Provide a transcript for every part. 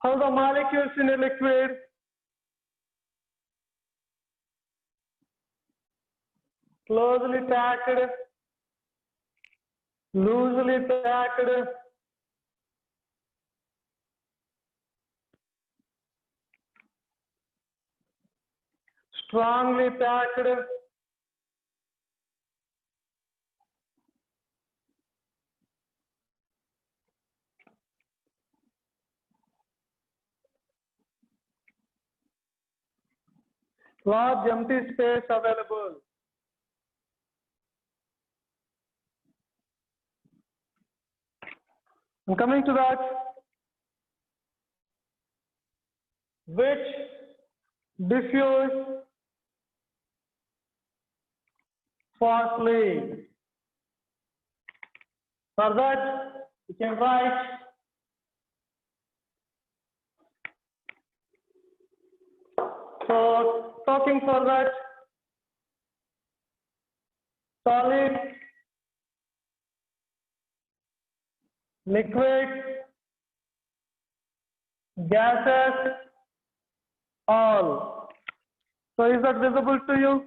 How the molecules in a liquid closely packed, loosely packed, strongly packed, large empty space available. And coming to that, which diffuse fastly. For that, you can write so talking for that solid, liquid, gases, all. So is that visible to you?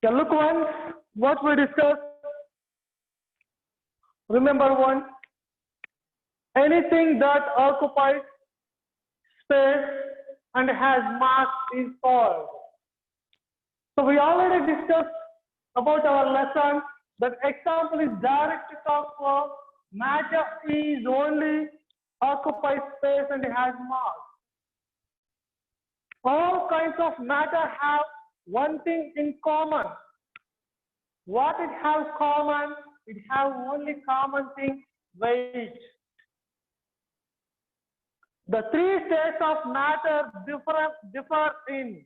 Okay, look once what we discussed. Remember one, anything that occupies space and has mass is called. So we already discussed about our lesson that example is direct talk for matter is only occupies space and has mass. All kinds of matter have one thing in common. What it has common? It has only common thing, weight. The three states of matter differ in.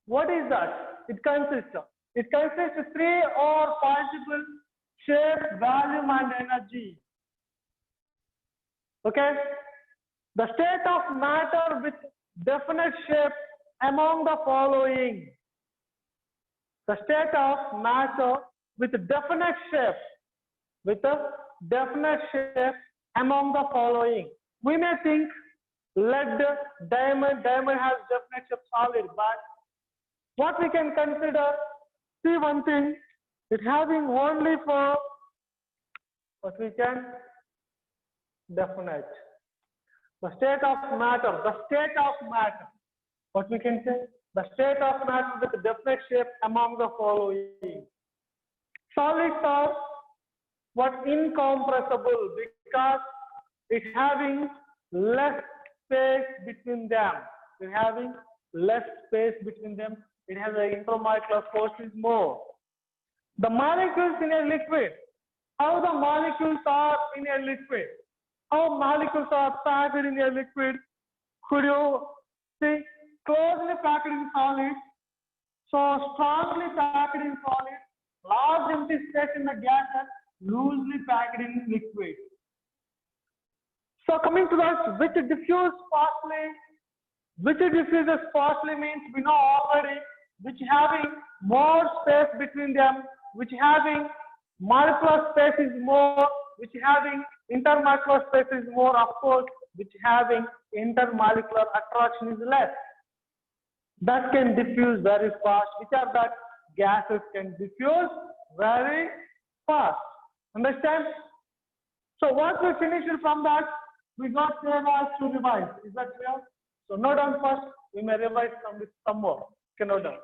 What is that? It consists of three or possible shape, volume, and energy. Okay? The state of matter with definite shape among the following. The state of matter with definite shape, among the following. We may think lead, diamond has definite shape solid, but what we can consider, see one thing, it having only for what we can definite. The state of matter, what we can say, the state of matter with definite shape among the following. Solids are what incompressible because it having less space between them. It having less space between them. It has an intermolecular force is more. The molecules in a liquid. How the molecules are in a liquid? How molecules are packed in a liquid? Could you see? Closely packed in solid. So strongly packed in solid. Large empty space in the gases. Loosely packed in liquid. So coming to that, which diffuses fastly means we know already, which having more space between them, which having molecular space is more, which having intermolecular space is more, of course, which having intermolecular attraction is less. That can diffuse very fast. Which are that gases can diffuse very fast. Understand? So once we finish from that, we got 4 hours to revise. Is that clear? So note down first. We may revise some more. Okay, note down.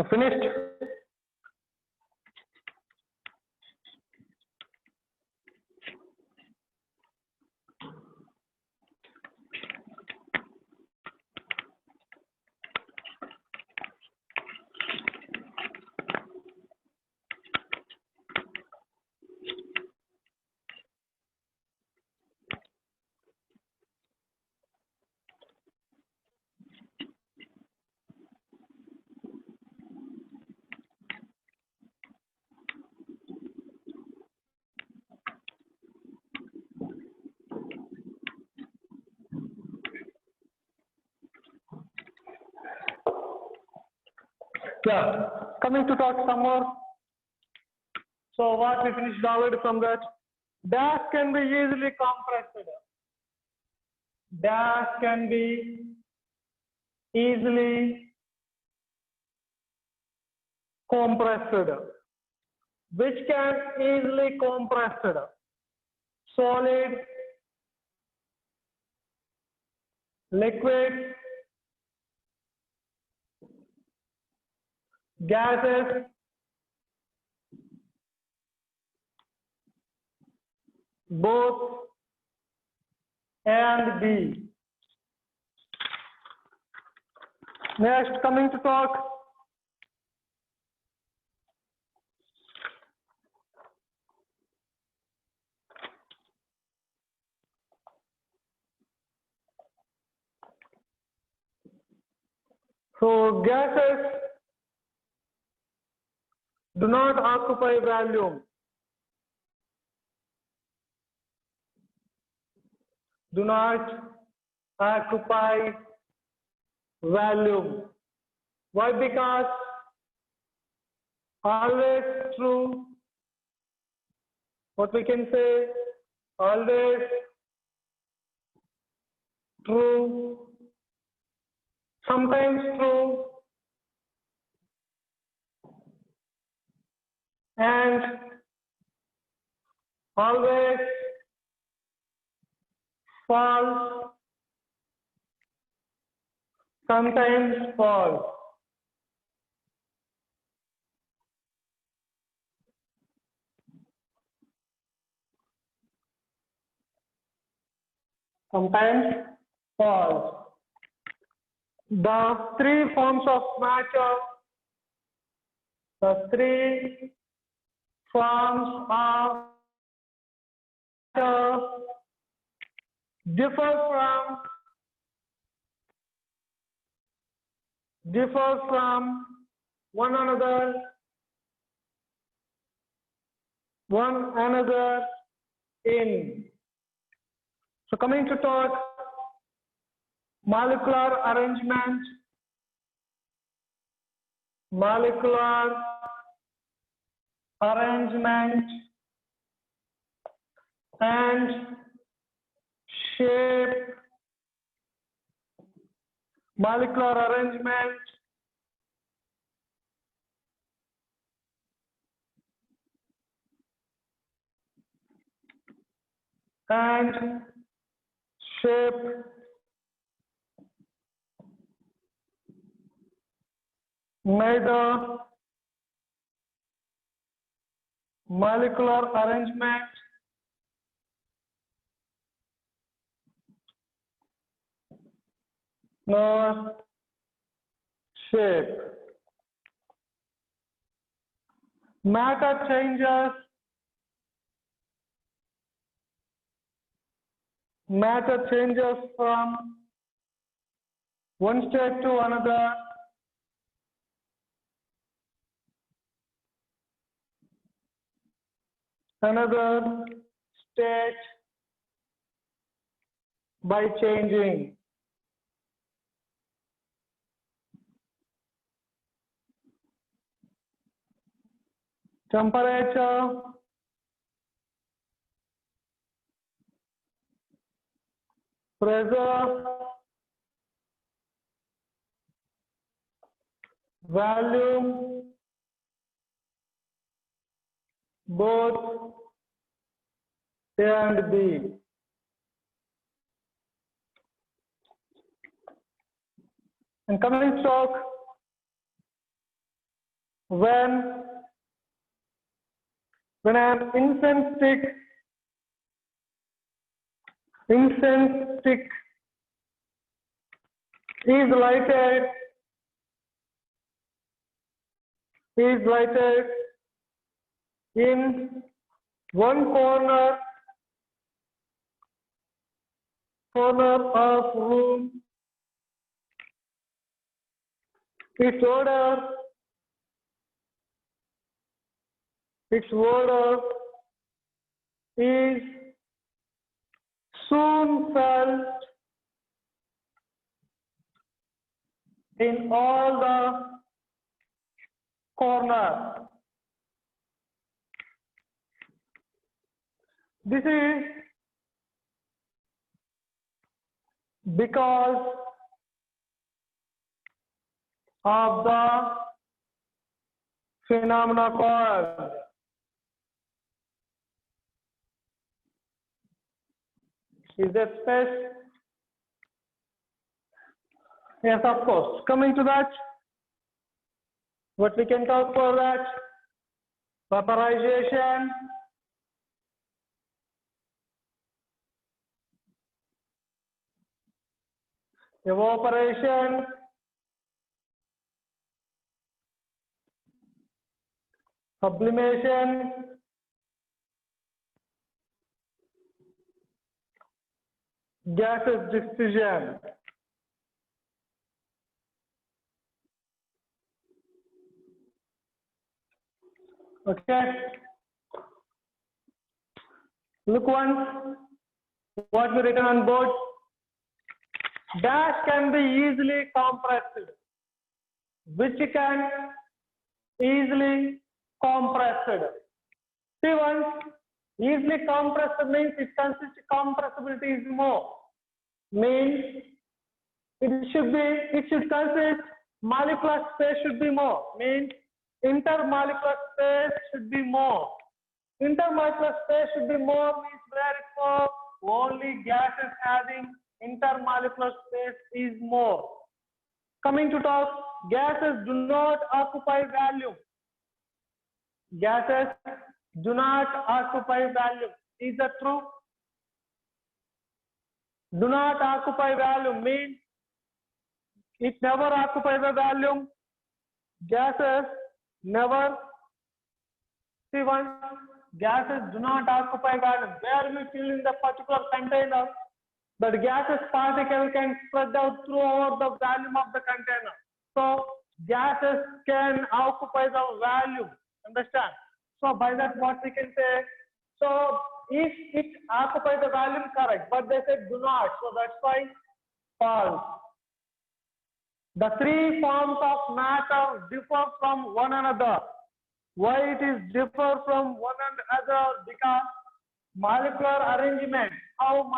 So finished. Yeah, coming to talk some more. So what we finished already from that. Dash can be easily compressed. Dash can be easily compressed. Which can easily compressed? Solid, liquid, gases, both A and B. Next, coming to talk. So gases do not occupy volume. Do not occupy volume. Why? Because always true. What we can say? Always true. Sometimes true. And always false. Sometimes false. Sometimes false. The three forms of matter, the three forms of matter differ from one another in. So coming to talk molecular arrangement, and shape, molecular arrangement and shape, neither molecular arrangement nor shape. Matter changes from one state to another. Another state by changing temperature, pressure, volume, both A and B. And coming to talk when an incense stick is lighted in one corner of room, its odor is soon felt in all the corners. This is because of the phenomena called is that space? Yes, of course. Coming to that, what we can talk for that? Vaporization, evaporation, sublimation, gases diffusion. Okay. Look once what we written on board. Gas can be easily compressed. Which can easily compressed. See once, easily compressed means it consists compressibility is more. Means it should consist molecular space should be more. Means intermolecular space should be more. Intermolecular space should be more means where it's more. Only gases having intermolecular space is more. Coming to talk, gases do not occupy volume. Gases do not occupy volume. Is that true? Do not occupy volume means it never occupies the volume. Gases never. See one, gases do not occupy volume. Where we fill in the particular container, that gases particle can spread out throughout the volume of the container. So gases can occupy the volume. Understand? So by that what we can say, so if it occupies the volume, correct, but they said do not, so that's why false. The three forms of matter differ from one another. Why it is differ from one another? Because molecular arrangement, how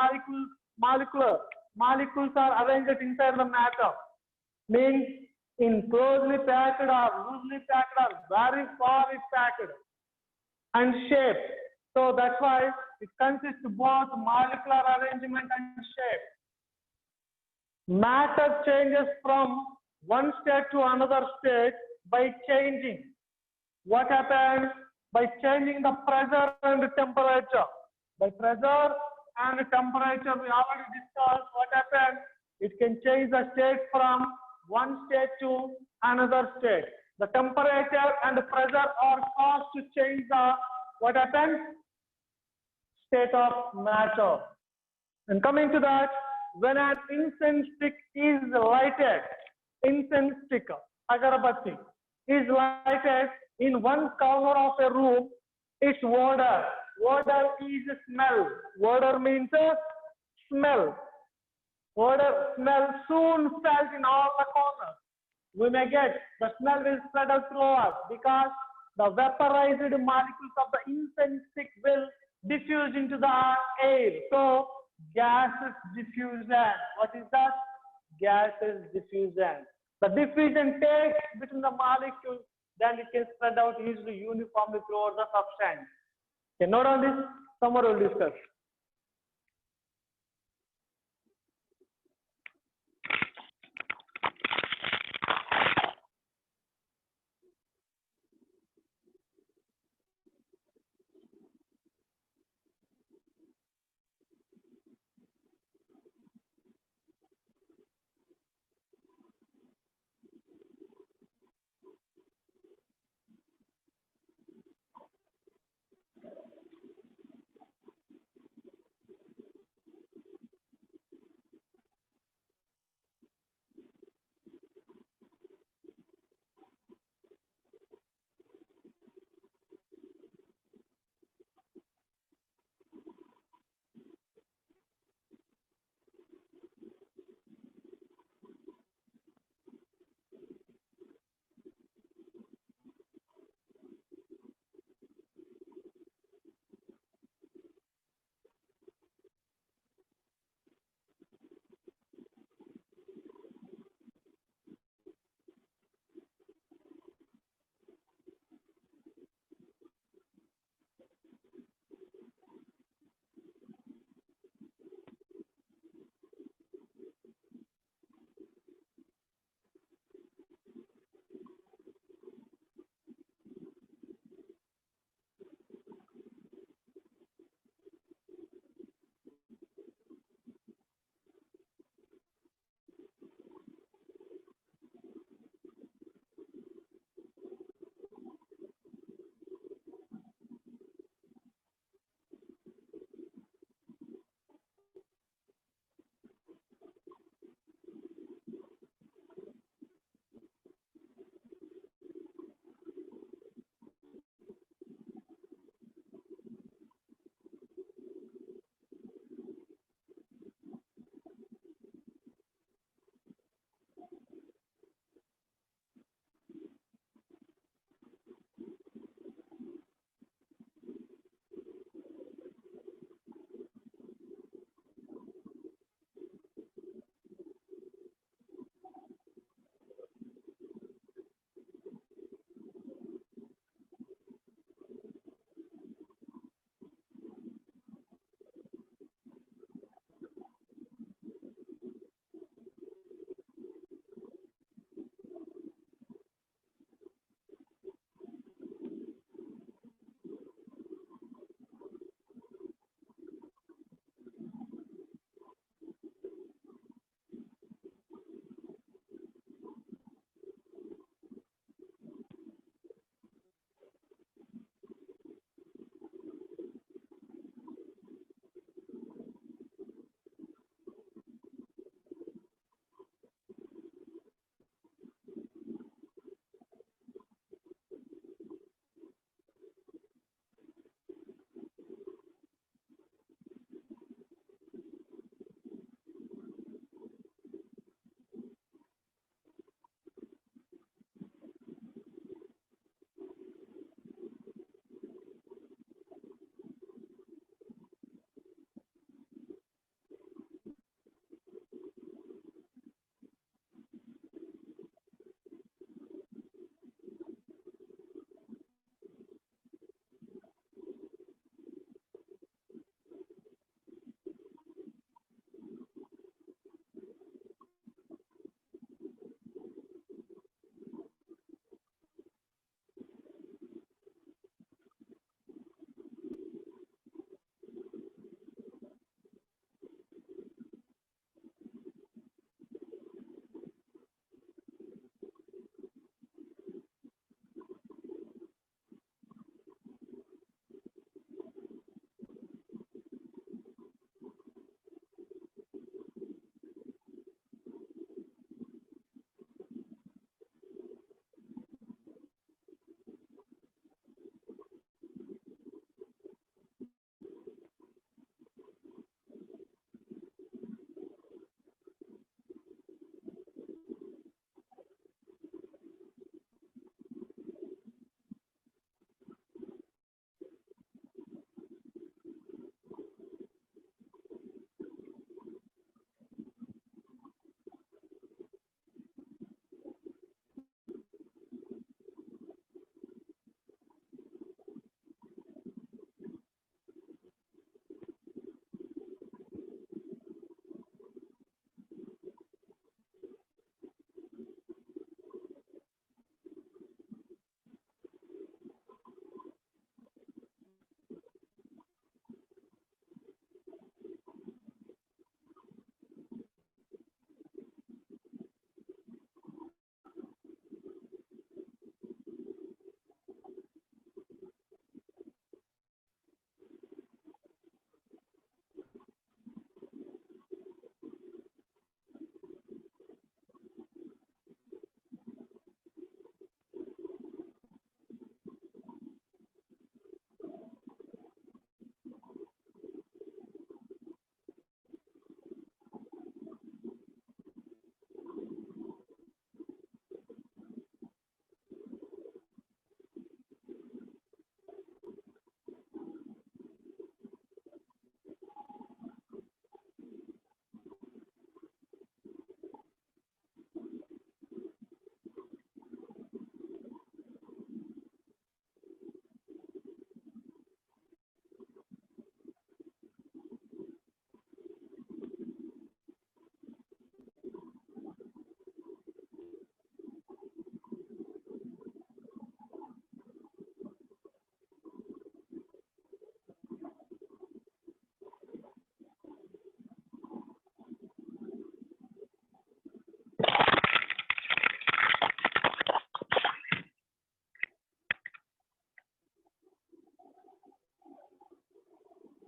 molecules are arranged inside the matter, means in closely packed or loosely packed or very far packed, and shape. So that's why it consists both molecular arrangement and shape. Matter changes from one state to another state by changing. What happens? By changing the pressure and temperature. By pressure and temperature, we already discussed what happens. It can change the state from one state to another state. The temperature and the pressure are caused to change the, what happens? State of matter. And coming to that, when an incense stick is lighted, incense stick, agarbatti, is lighted in one corner of a room, its odor. Odor is smell. Odor means smell. Odor, smell soon felt in all the corners. We may get the smell will spread out throughout because the vaporized molecules of the incense stick will diffuse into the air. So gases diffusion. What is that? Gases diffusion. The diffusion takes between the molecules, then it can spread out easily uniformly throughout the substance. Okay, note on this, someone will discuss.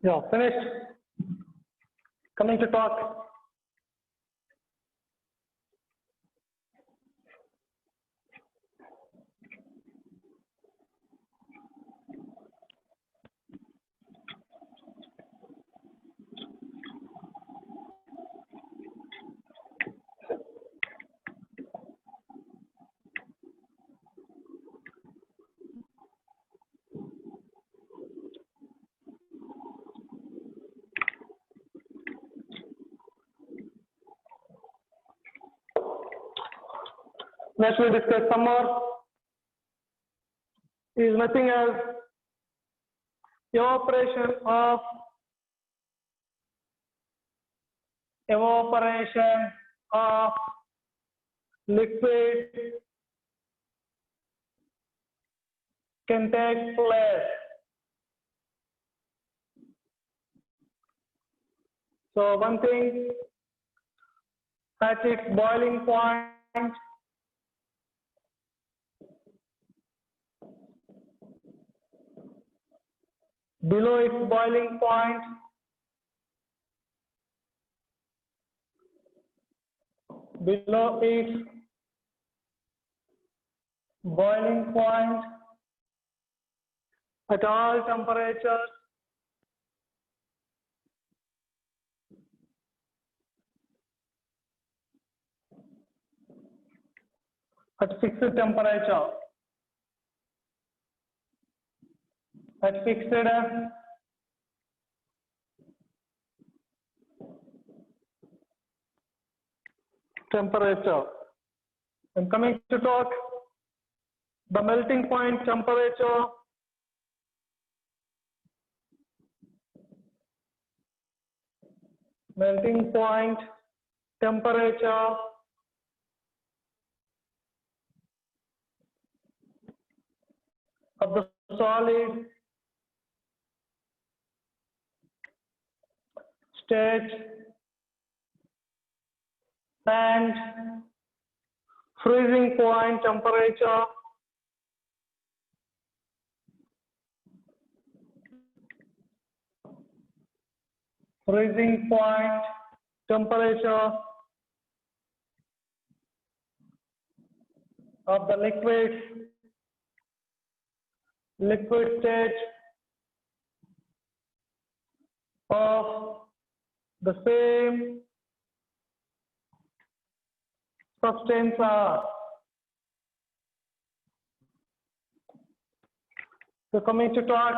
Yeah, finished. Coming to talk. Next we discuss some more. Is nothing as evaporation of liquid can take place. So one thing, at its boiling point, below its boiling point, at all temperatures, at fixed temperature, at fixed temperature. I'm coming to talk the melting point temperature, melting point temperature of the solid state and freezing point temperature of the liquid state of the same substance are. So coming to talk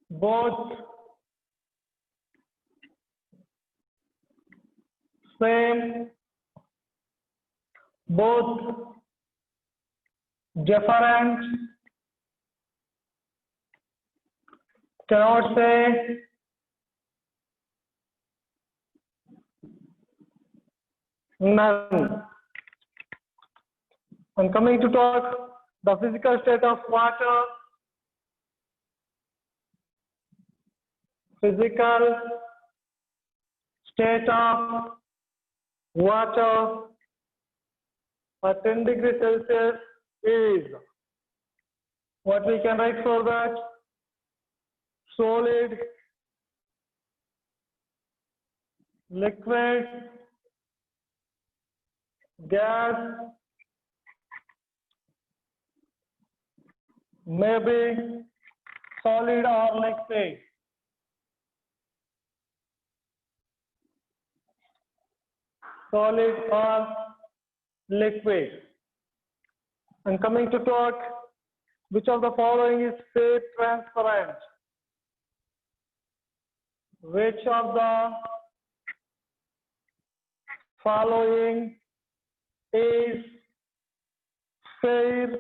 both different, cannot say none. I'm coming to talk the physical state of water, physical state of water at 10 degrees Celsius is, what we can write for that, solid, liquid, gas, maybe solid or liquid. Solid or liquid. And coming to talk, which of the following is phase transparent? Which of the following is phase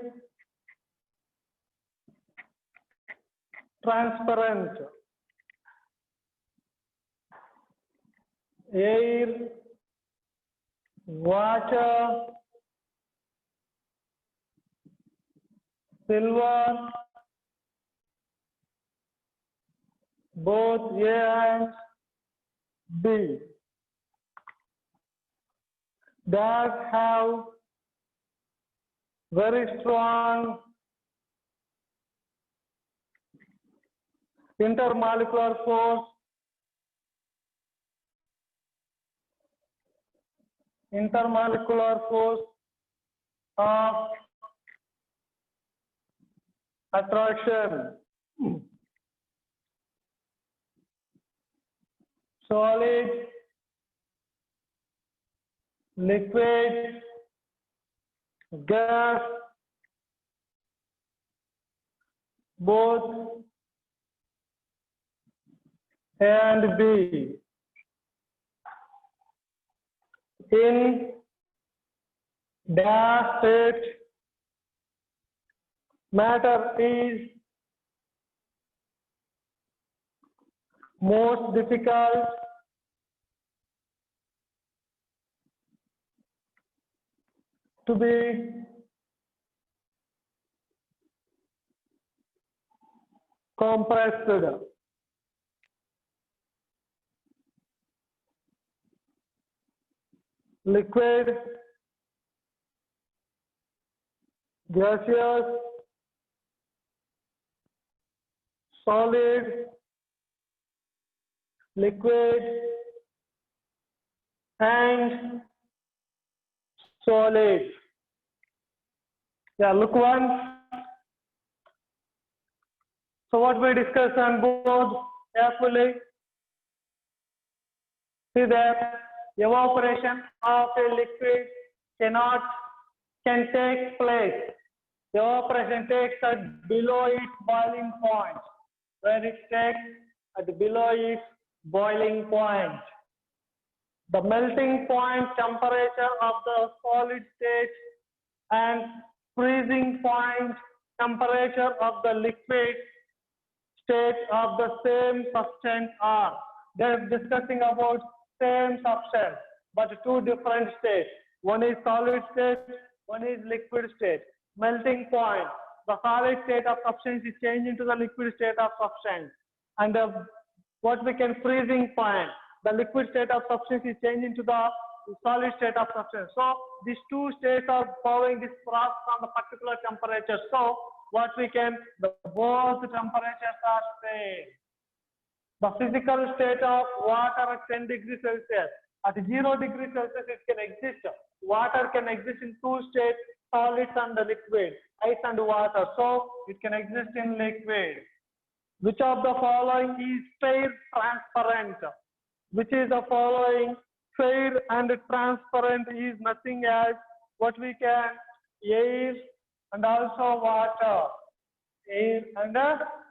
transparent? Air, water, silver, both A and B. That have very strong intermolecular force, of attraction. Solid, liquid, gas, both A and B. In dash state, matter is most difficult to be compressed. Liquid, gaseous, solid, liquid, and solid. Yeah, look once. So what we discussed on board carefully. See that evaporation of a liquid can take place. Evaporation takes at below its boiling point. When it takes at below its boiling point, the melting point temperature of the solid state and freezing point temperature of the liquid state of the same substance are. They're discussing about same substance, but two different states. One is solid state, one is liquid state. Melting point, the solid state of substance is changed into the liquid state of substance. And what we can freezing point, the liquid state of substance is changed into the solid state of substance. So these two states are following this process on the particular temperature. So what we can, both temperatures are same. The physical state of water at 10 degrees Celsius, at 0 degrees Celsius it can exist. Water can exist in two states, solids and liquid, ice and water. So it can exist in liquid. Which of the following is fair transparent? Which is the following? Fair and transparent is nothing as what we can, air and also water. Air and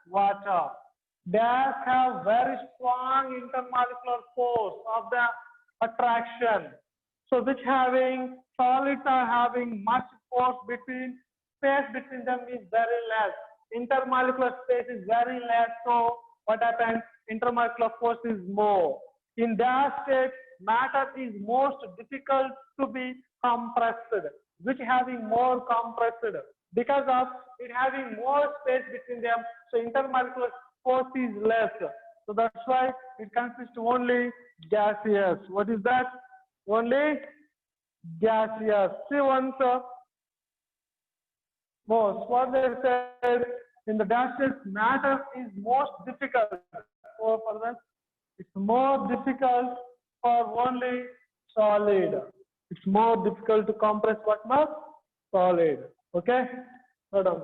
water. They have very strong intermolecular force of the attraction. So which having, solids are having much force between, space between them is very less. Intermolecular space is very less. So what happens? Intermolecular force is more. In that state, matter is most difficult to be compressed, which having more compressed because of it having more space between them. So intermolecular force is less. So that's why it consists only gaseous. What is that? Only gaseous. See once most. What they said in the gaseous, matter is most difficult. So for that, it's more difficult for only solid. It's more difficult to compress what much? Solid. Okay? Hold on.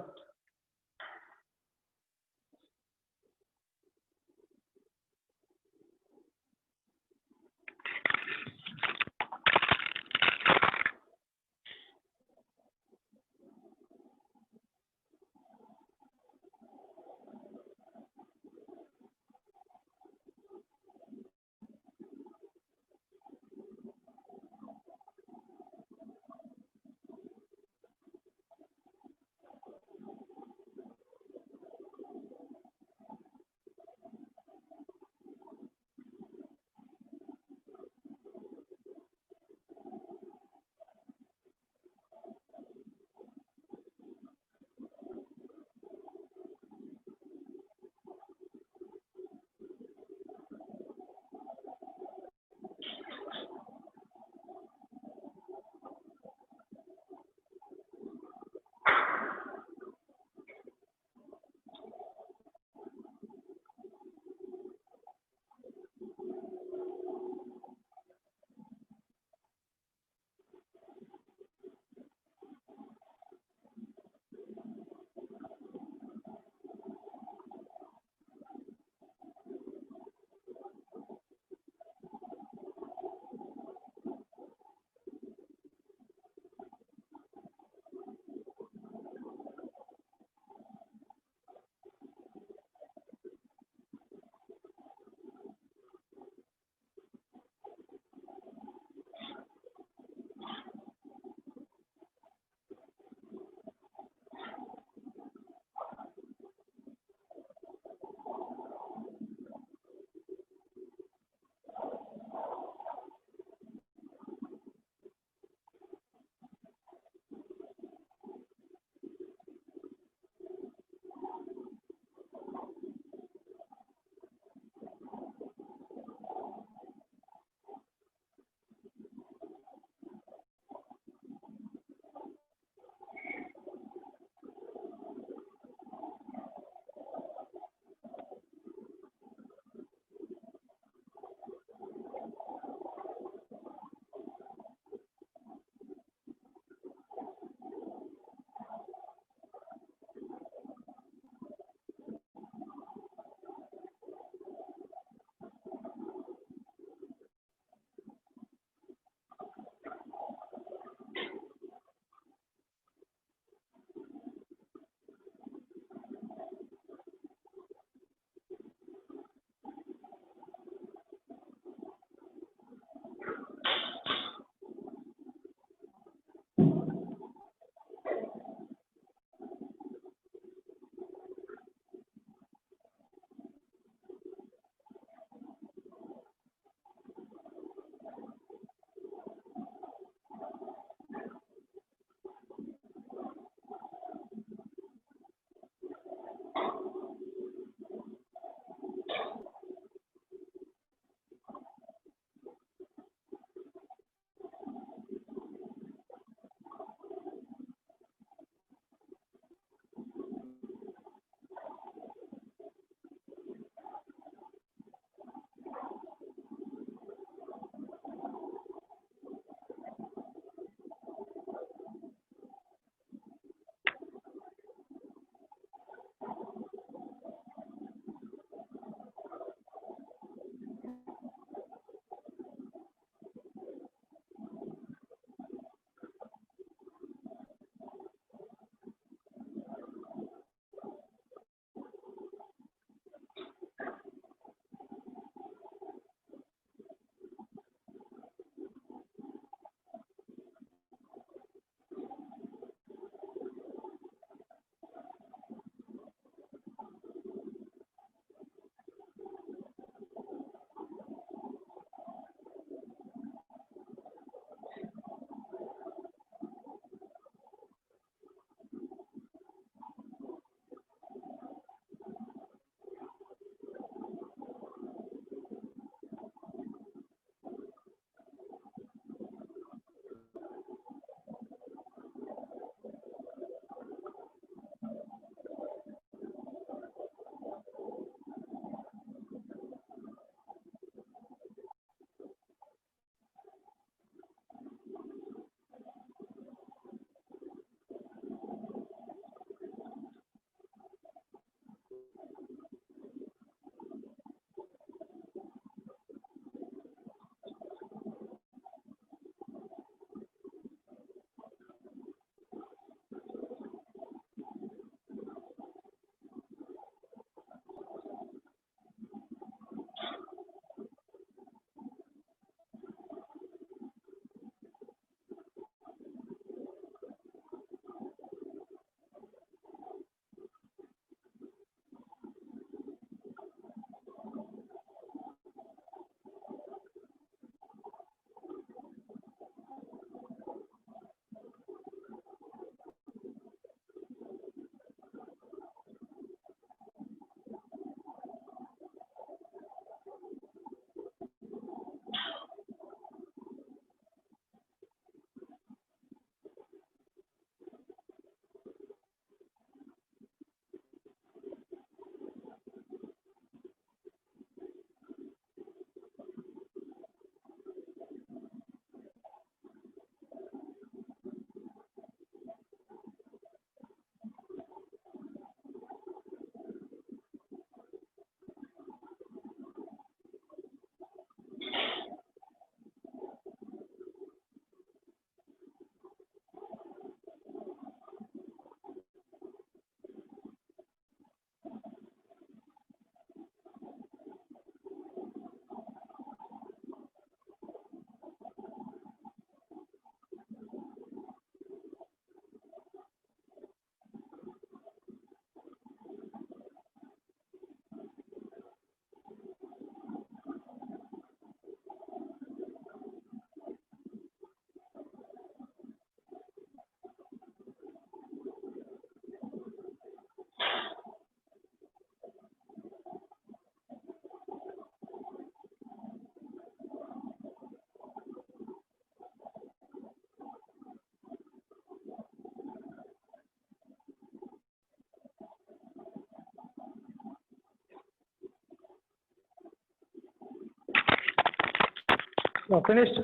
Finished.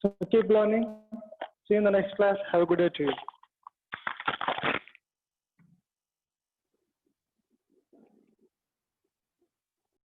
So keep learning. See you in the next class. Have a good day to you.